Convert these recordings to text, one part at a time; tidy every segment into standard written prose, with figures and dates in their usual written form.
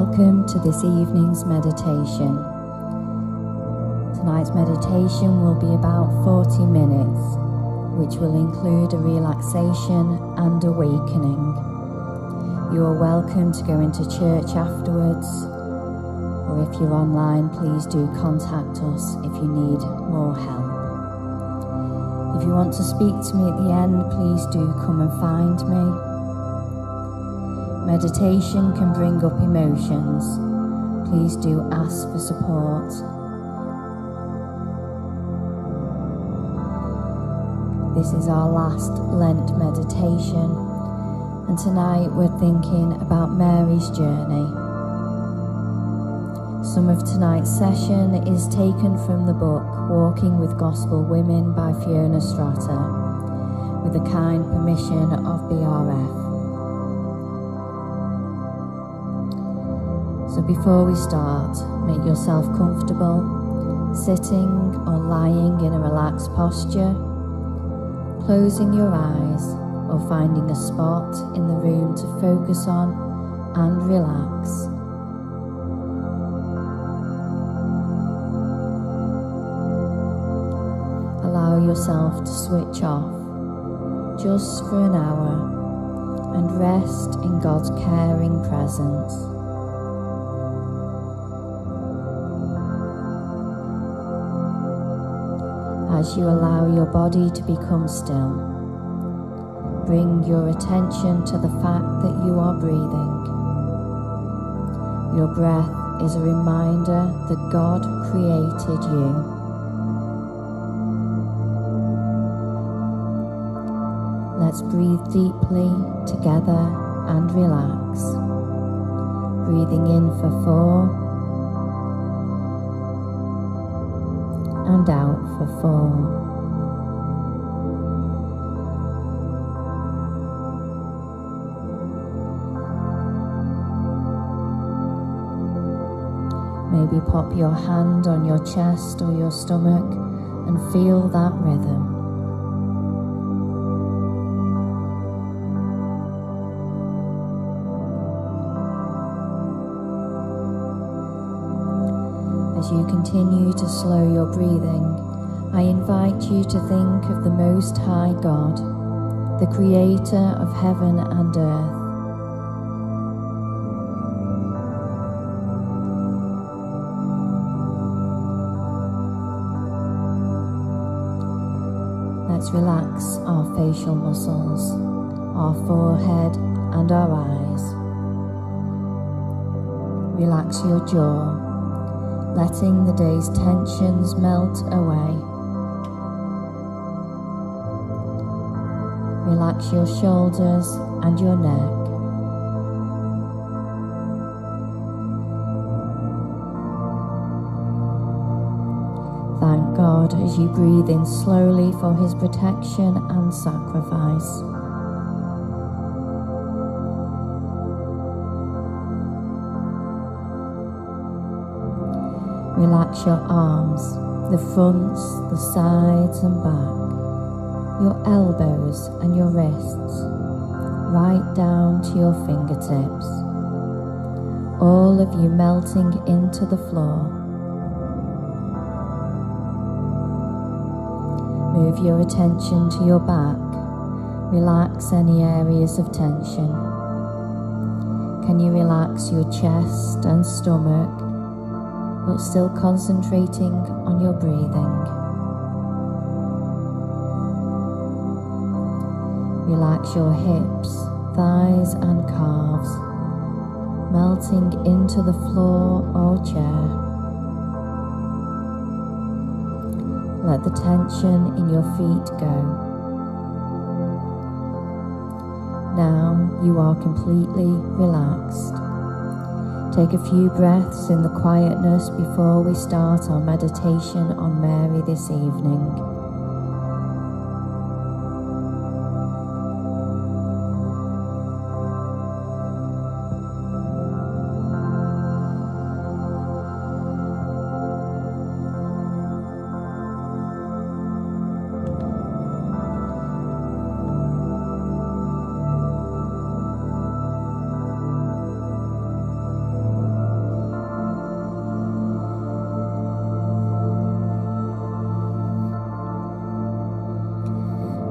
Welcome to this evening's meditation. Tonight's meditation will be about 40 minutes, which will include a relaxation and awakening. You are welcome to go into church afterwards, or if you're online, please do contact us if you need more help. If you want to speak to me at the end, please do come and find me. Meditation can bring up emotions. Please do ask for support. This is our last Lent meditation, and tonight we're thinking about Mary's journey. Some of tonight's session is taken from the book Walking with Gospel Women by Fiona Stratter, with the kind permission of BRF. So before we start, make yourself comfortable, sitting or lying in a relaxed posture, closing your eyes or finding a spot in the room to focus on and relax. Allow yourself to switch off just for an hour and rest in God's caring presence. As you allow your body to become still, bring your attention to the fact that you are breathing. Your breath is a reminder that God created you. Let's breathe deeply together and relax. Breathing in for 4 and out for 4. Maybe pop your hand on your chest or your stomach and feel that rhythm. As you continue to slow your breathing, I invite you to think of the Most High God, the Creator of heaven and earth. Let's relax our facial muscles, our forehead and our eyes. Relax your jaw, letting the day's tensions melt away. Relax your shoulders and your neck. Thank God as you breathe in slowly for His protection and sacrifice. Relax your arms, the fronts, the sides and back, your elbows and your wrists, right down to your fingertips, all of you melting into the floor. Move your attention to your back, relax any areas of tension. Can you relax your chest and stomach, but still concentrating on your breathing? Relax your hips, thighs and calves, melting into the floor or chair. Let the tension in your feet go. Now you are completely relaxed. Take a few breaths in the quietness before we start our meditation on Mary this evening.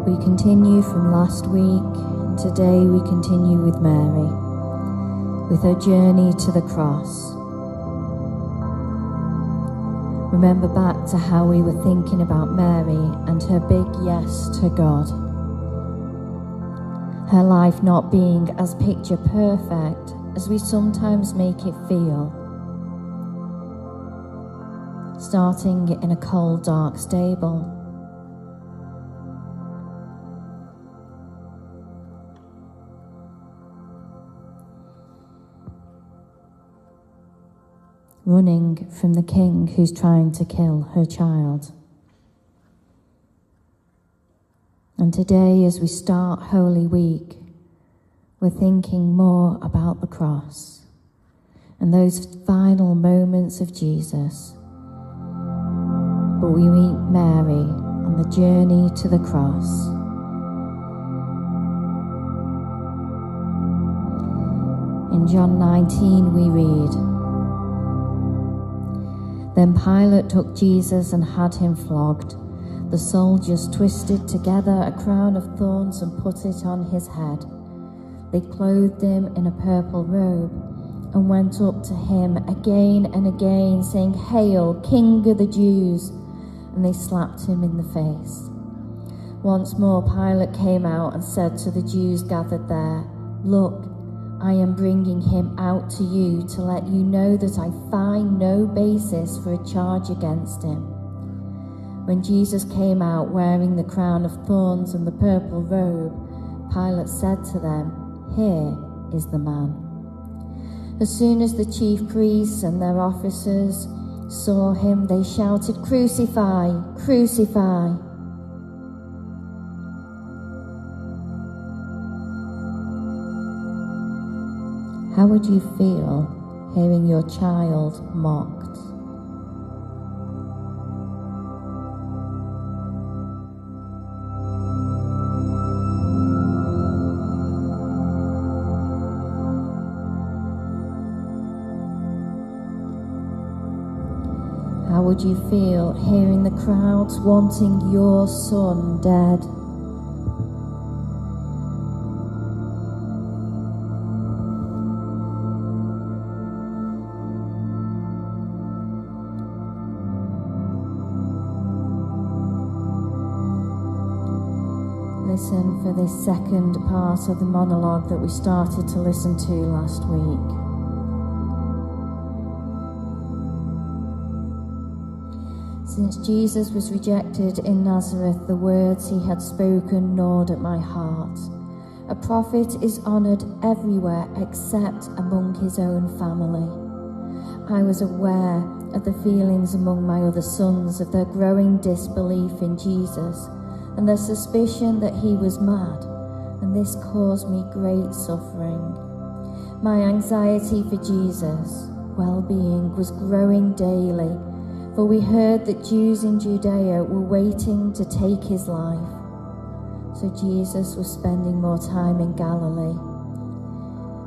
We continue from last week, and today we continue with Mary, with her journey to the cross. Remember back to how we were thinking about Mary and her big yes to God. Her life not being as picture perfect as we sometimes make it feel. Starting in a cold, dark stable. Running from the king who's trying to kill her child. And today, as we start Holy Week, we're thinking more about the cross and those final moments of Jesus. But we meet Mary on the journey to the cross. In John 19 we read, "Then Pilate took Jesus and had him flogged. The soldiers twisted together a crown of thorns and put it on his head. They clothed him in a purple robe and went up to him again and again, saying, 'Hail, King of the Jews!' And they slapped him in the face. Once more Pilate came out and said to the Jews gathered there, 'Look, I am bringing him out to you to let you know that I find no basis for a charge against him.' When Jesus came out wearing the crown of thorns and the purple robe, Pilate said to them, 'Here is the man.' As soon as the chief priests and their officers saw him, they shouted, 'Crucify! Crucify!' How would you feel hearing your child mocked? How would you feel hearing the crowds wanting your son dead? Listen for this second part of the monologue that we started to listen to last week. Since Jesus was rejected in Nazareth, the words he had spoken gnawed at my heart. A prophet is honoured everywhere except among his own family. I was aware of the feelings among my other sons of their growing disbelief in Jesus and their suspicion that he was mad, and this caused me great suffering. My anxiety for Jesus' well-being was growing daily, for we heard that Jews in Judea were waiting to take his life. So Jesus was spending more time in Galilee.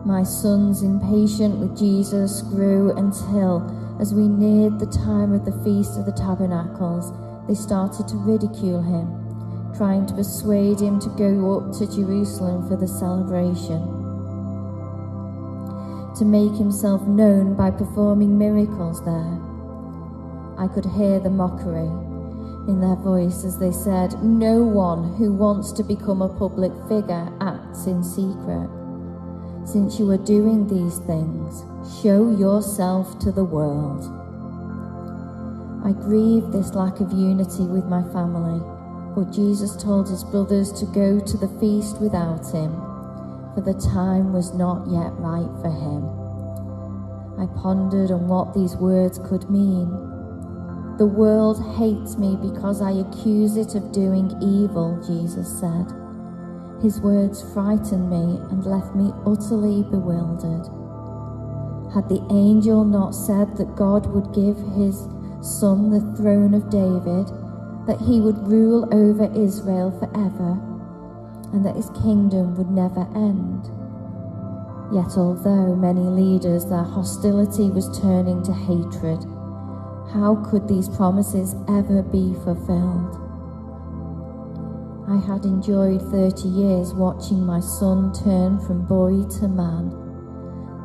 My sons, impatient with Jesus, grew until, as we neared the time of the Feast of the Tabernacles, they started to ridicule him, trying to persuade him to go up to Jerusalem for the celebration, to make himself known by performing miracles there. I could hear the mockery in their voice as they said, "No one who wants to become a public figure acts in secret. Since you are doing these things, show yourself to the world." I grieved this lack of unity with my family, but Jesus told his brothers to go to the feast without him, for the time was not yet right for him. I pondered on what these words could mean. "The world hates me because I accuse it of doing evil," Jesus said. His words frightened me and left me utterly bewildered. Had the angel not said that God would give his son the throne of David, that he would rule over Israel forever, and that his kingdom would never end? Yet although many leaders, their hostility was turning to hatred, how could these promises ever be fulfilled? I had enjoyed 30 years watching my son turn from boy to man.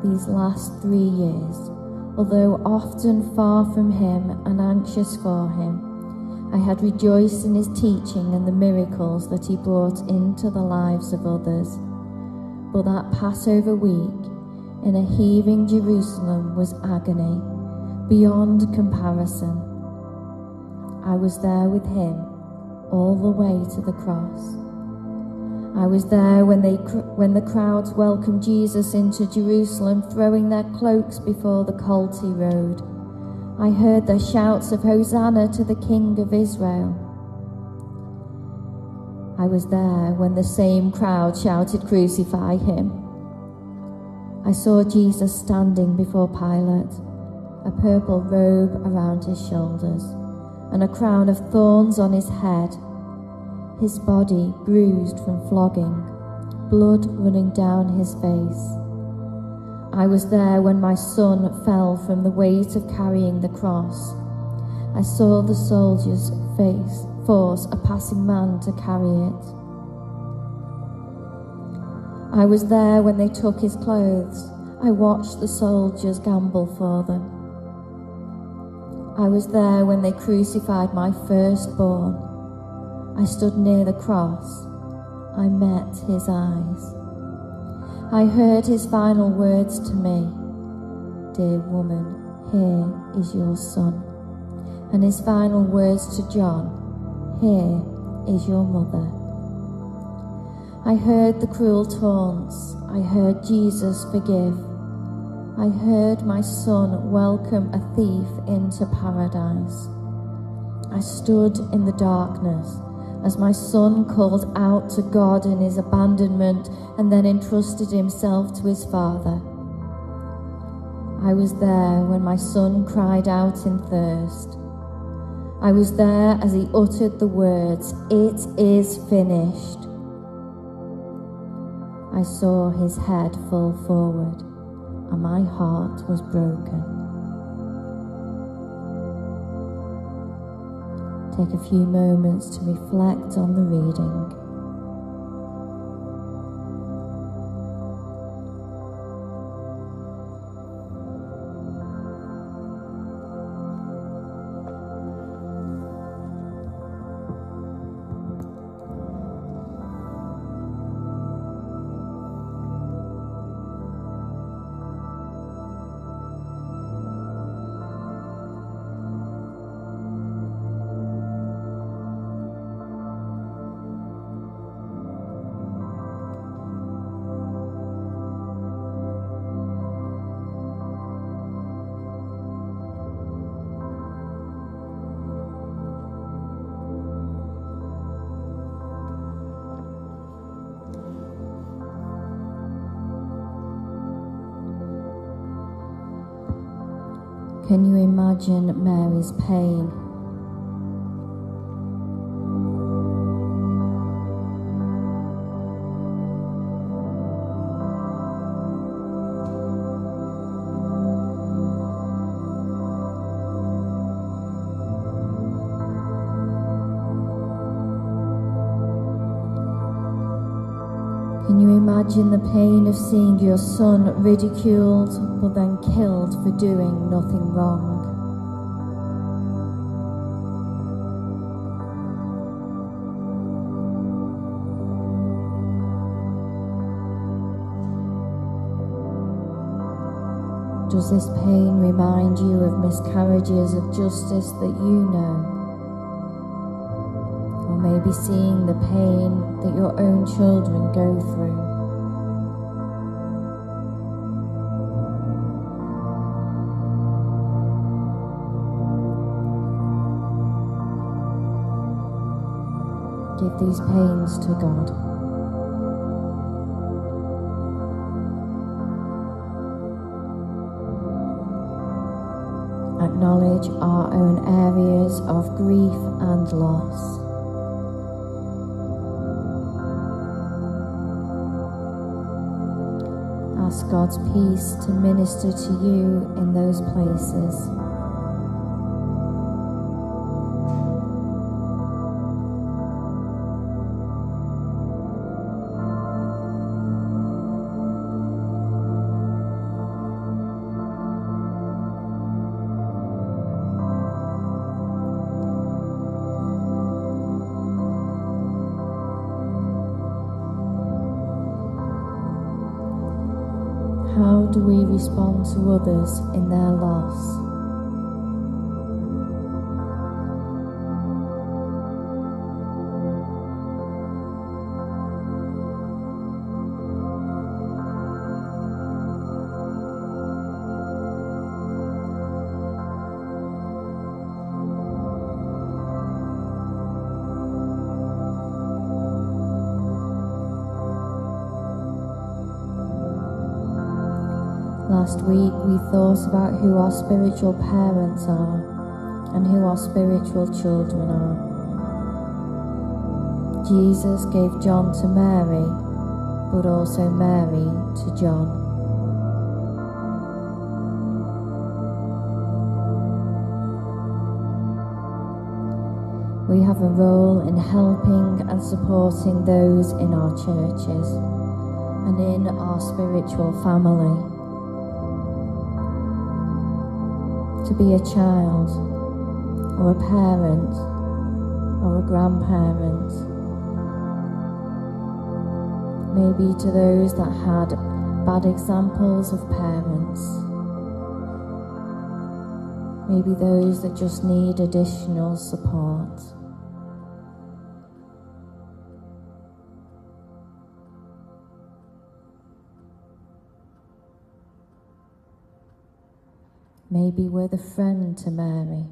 These last 3 years, although often far from him and anxious for him, I had rejoiced in his teaching and the miracles that he brought into the lives of others. But that Passover week, in a heaving Jerusalem, was agony beyond comparison. I was there with him all the way to the cross. I was there when the crowds welcomed Jesus into Jerusalem, throwing their cloaks before the colt he rode. I heard their shouts of Hosanna to the King of Israel. I was there when the same crowd shouted, "Crucify him." I saw Jesus standing before Pilate, a purple robe around his shoulders and a crown of thorns on his head, his body bruised from flogging, blood running down his face. I was there when my son fell from the weight of carrying the cross. I saw the soldiers force a passing man to carry it. I was there when they took his clothes. I watched the soldiers gamble for them. I was there when they crucified my firstborn. I stood near the cross. I met his eyes. I heard his final words to me, "Dear woman, here is your son." And his final words to John, "Here is your mother." I heard the cruel taunts. I heard Jesus forgive. I heard my son welcome a thief into paradise. I stood in the darkness as my son called out to God in his abandonment and then entrusted himself to his Father. I was there when my son cried out in thirst. I was there as he uttered the words, "It is finished." I saw his head fall forward, and my heart was broken. Take a few moments to reflect on the reading. Can you imagine Mary's pain? Can you imagine the pain of seeing your son ridiculed but then killed for doing nothing wrong? Does this pain remind you of miscarriages of justice that you know? Or maybe seeing the pain that your own children go through. Give these pains to God. Acknowledge our own areas of grief and loss. Ask God's peace to minister to you in those places. respond to others in their loss. Last week we thought about who our spiritual parents are and who our spiritual children are. Jesus gave John to Mary, but also Mary to John. We have a role in helping and supporting those in our churches and in our spiritual family. To be a child, or a parent, or a grandparent. Maybe to those that had bad examples of parents. Maybe those that just need additional support. Maybe we're the friend to Mary.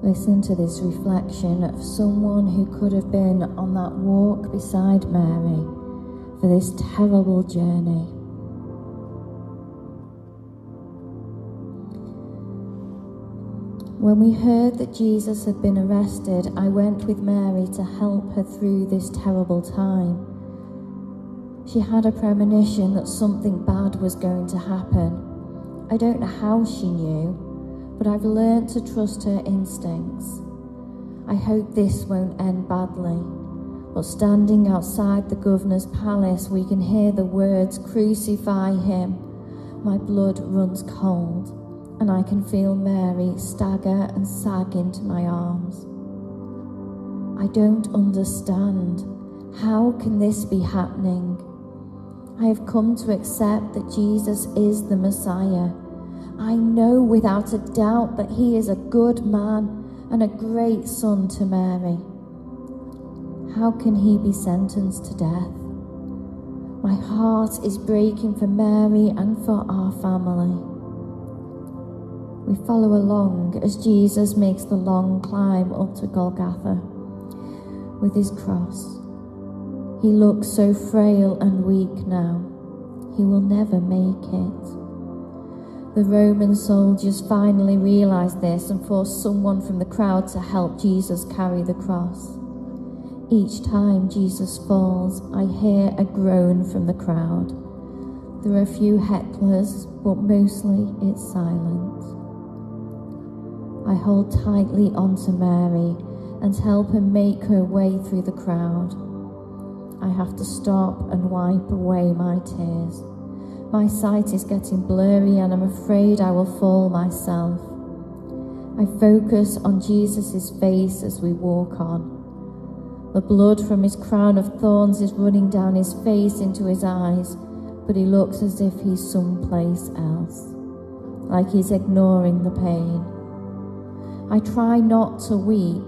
Listen to this reflection of someone who could have been on that walk beside Mary for this terrible journey. When we heard that Jesus had been arrested, I went with Mary to help her through this terrible time. She had a premonition that something bad was going to happen. I don't know how she knew, but I've learnt to trust her instincts. I hope this won't end badly, but standing outside the governor's palace, we can hear the words, "Crucify him." My blood runs cold, and I can feel Mary stagger and sag into my arms. I don't understand. How can this be happening? I have come to accept that Jesus is the Messiah. I know without a doubt that he is a good man and a great son to Mary. How can he be sentenced to death? My heart is breaking for Mary and for our family. We follow along as Jesus makes the long climb up to Golgotha with his cross. He looks so frail and weak now. He will never make it. The Roman soldiers finally realize this and force someone from the crowd to help Jesus carry the cross. Each time Jesus falls, I hear a groan from the crowd. There are a few hecklers, but mostly it's silent. I hold tightly onto Mary and help her make her way through the crowd. I have to stop and wipe away my tears. My sight is getting blurry and I'm afraid I will fall myself. I focus on Jesus' face as we walk on. The blood from his crown of thorns is running down his face into his eyes, but he looks as if he's someplace else, like he's ignoring the pain. I try not to weep.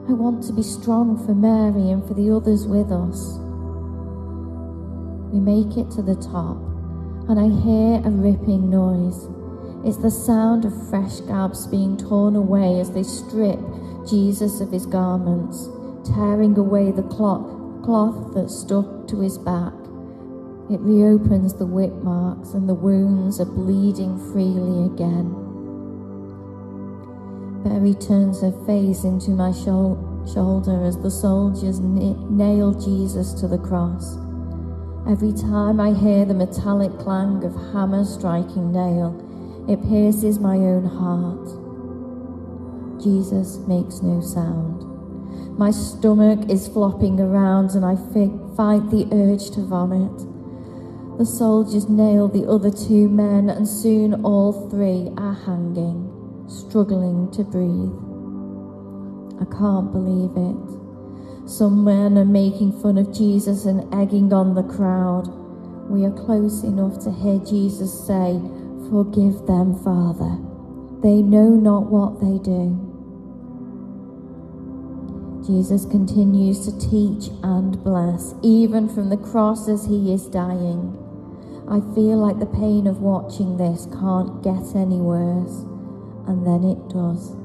I want to be strong for Mary and for the others with us. We make it to the top, and I hear a ripping noise. It's the sound of fresh scabs being torn away as they strip Jesus of his garments, tearing away the cloth that stuck to his back. It reopens the whip marks and the wounds are bleeding freely again. Mary turns her face into my shoulder as the soldiers nail Jesus to the cross. Every time I hear the metallic clang of hammer striking nail, it pierces my own heart. Jesus makes no sound. My stomach is flopping around and I fight the urge to vomit. The soldiers nail the other 2 men, and soon all 3 are hanging, struggling to breathe. I can't believe it. Some men are making fun of Jesus and egging on the crowd. We are close enough to hear Jesus say, "Forgive them, Father. They know not what they do." Jesus continues to teach and bless, even from the cross as he is dying. I feel like the pain of watching this can't get any worse, and then it does.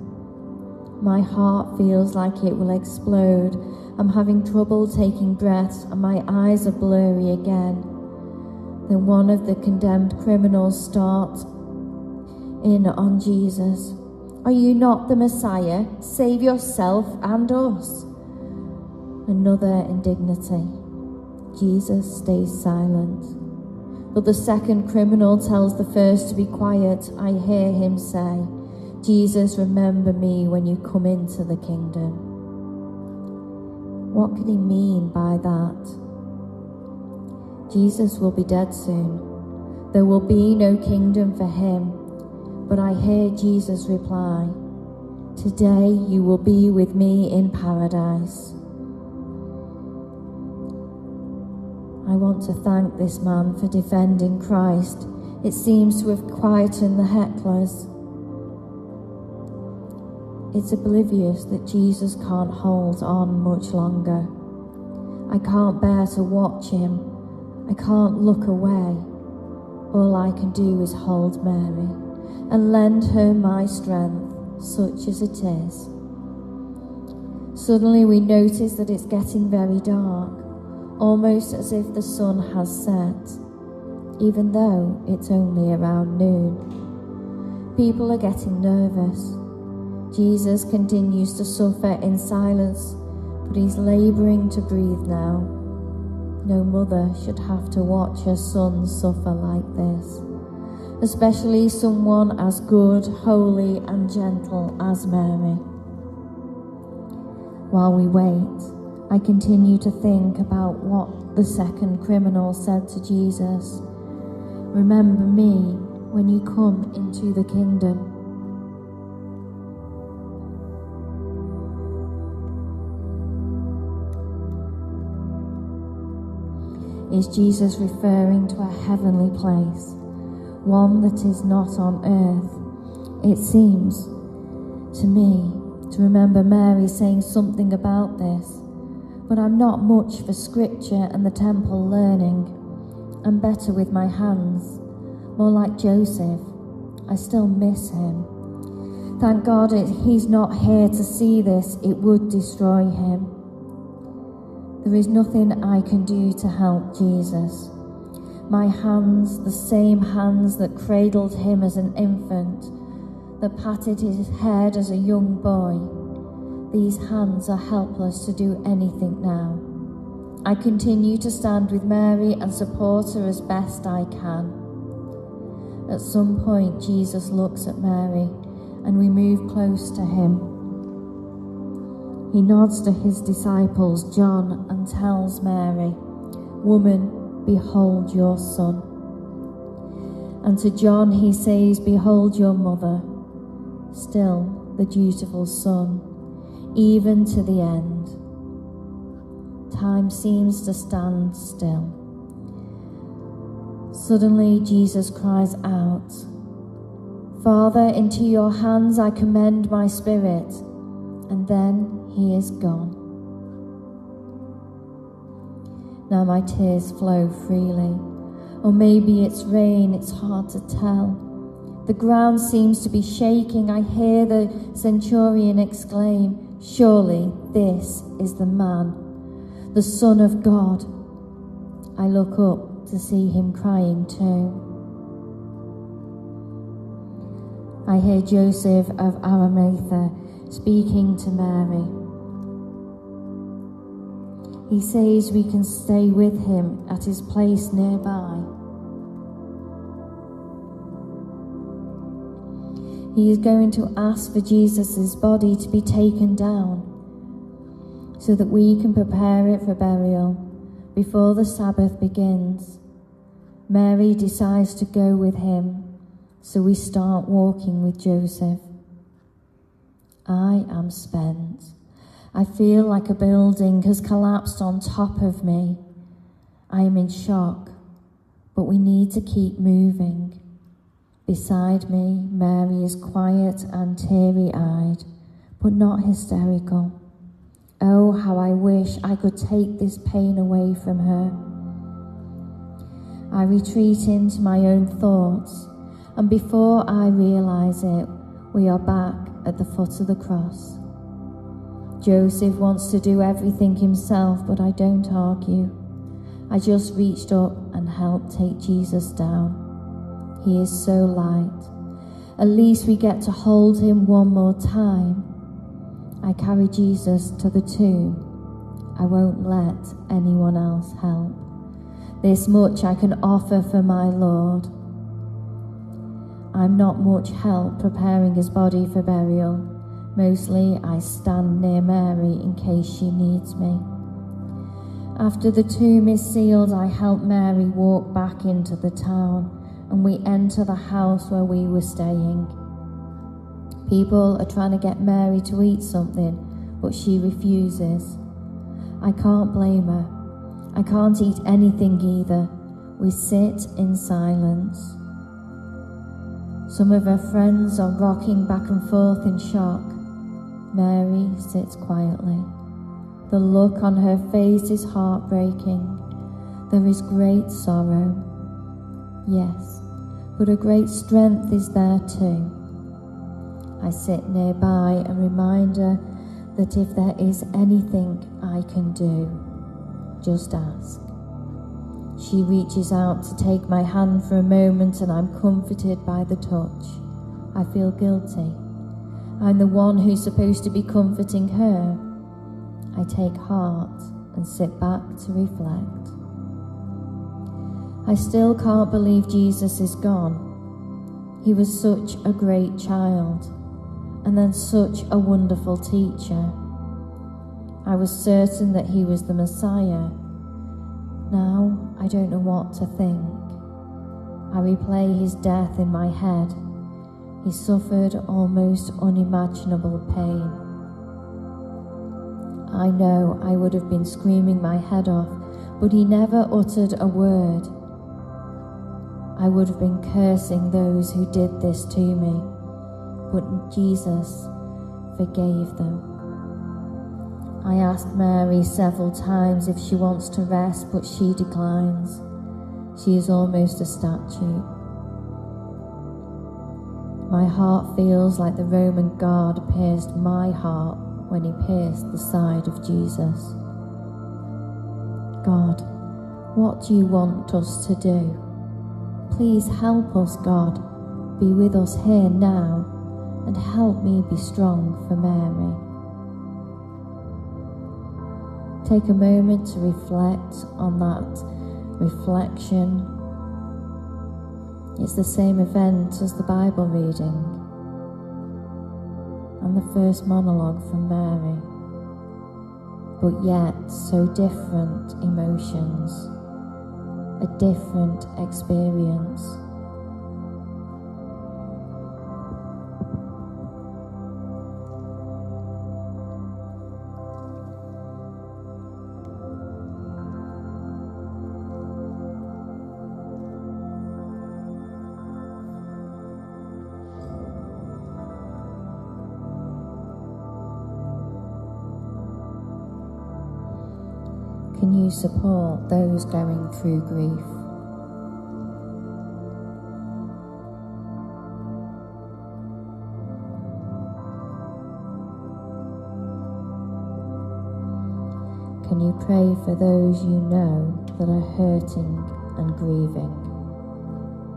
My heart feels like it will explode. I'm having trouble taking breaths, and my eyes are blurry again. Then one of the condemned criminals starts in on Jesus. "Are you not the Messiah? Save yourself and us." Another indignity. Jesus stays silent. But the second criminal tells the first to be quiet. I hear him say, "Jesus, remember me when you come into the kingdom." What could he mean by that? Jesus will be dead soon. There will be no kingdom for him. But I hear Jesus reply, "Today you will be with me in paradise." I want to thank this man for defending Christ. It seems to have quietened the hecklers. It's oblivious that Jesus can't hold on much longer. I can't bear to watch him. I can't look away. All I can do is hold Mary and lend her my strength, such as it is. Suddenly we notice that it's getting very dark, almost as if the sun has set, even though it's only around noon. People are getting nervous. Jesus continues to suffer in silence, but he's laboring to breathe now. No mother should have to watch her son suffer like this, especially someone as good, holy, and gentle as Mary. While we wait, I continue to think about what the second criminal said to Jesus. "Remember me when you come into the kingdom." Is Jesus referring to a heavenly place, one that is not on earth? It seems to me to remember Mary saying something about this, but I'm not much for scripture and the temple learning. I'm better with my hands, more like Joseph. I still miss him. Thank God he's not here to see this. It would destroy him. There is nothing I can do to help Jesus. My hands, the same hands that cradled him as an infant, that patted his head as a young boy, these hands are helpless to do anything now. I continue to stand with Mary and support her as best I can. At some point, Jesus looks at Mary, and we move close to him. He nods to his disciples, John, and tells Mary, "Woman, behold your son." And to John he says, "Behold your mother." Still the dutiful son, even to the end. Time seems to stand still. Suddenly Jesus cries out, "Father, into your hands I commend my spirit." And then he is gone. Now my tears flow freely. Or maybe it's rain, it's hard to tell. The ground seems to be shaking. I hear the centurion exclaim, "Surely this is the man, the Son of God." I look up to see him crying too. I hear Joseph of Arimathea speaking to Mary. He says we can stay with him at his place nearby. He is going to ask for Jesus' body to be taken down so that we can prepare it for burial before the Sabbath begins. Mary decides to go with him, so we start walking with Joseph. I am spent. I feel like a building has collapsed on top of me. I am in shock, but we need to keep moving. Beside me, Mary is quiet and teary-eyed, but not hysterical. Oh, how I wish I could take this pain away from her. I retreat into my own thoughts, and before I realize it, we are back at the foot of the cross. Joseph wants to do everything himself, but I don't argue. I just reached up and helped take Jesus down. He is so light. At least we get to hold him one more time. I carry Jesus to the tomb. I won't let anyone else help. This much I can offer for my Lord. I'm not much help preparing his body for burial. Mostly I stand near Mary in case she needs me. After the tomb is sealed, I help Mary walk back into the town, and we enter the house where we were staying. People are trying to get Mary to eat something, but she refuses. I can't blame her. I can't eat anything either. We sit in silence. Some of her friends are rocking back and forth in shock. Mary sits quietly. The look on her face is heartbreaking. There is great sorrow. Yes, but a great strength is there too. I sit nearby and remind her that if there is anything I can do, just ask. She reaches out to take my hand for a moment, and I'm comforted by the touch. I feel guilty. I'm the one who's supposed to be comforting her. I take heart and sit back to reflect. I still can't believe Jesus is gone. He was such a great child, and then such a wonderful teacher. I was certain that he was the Messiah. Now I don't know what to think. I replay his death in my head. He suffered almost unimaginable pain. I know I would have been screaming my head off, but he never uttered a word. I would have been cursing those who did this to me, but Jesus forgave them. I asked Mary several times if she wants to rest, but she declines. She is almost a statue. My heart feels like the Roman guard pierced my heart when he pierced the side of Jesus. God, what do you want us to do? Please help us, God. Be with us here now, and help me be strong for Mary. Take a moment to reflect on that reflection. It's the same event as the Bible reading and the first monologue from Mary, but yet so different emotions, a different experience. Can you support those going through grief? Can you pray for those you know that are hurting and grieving?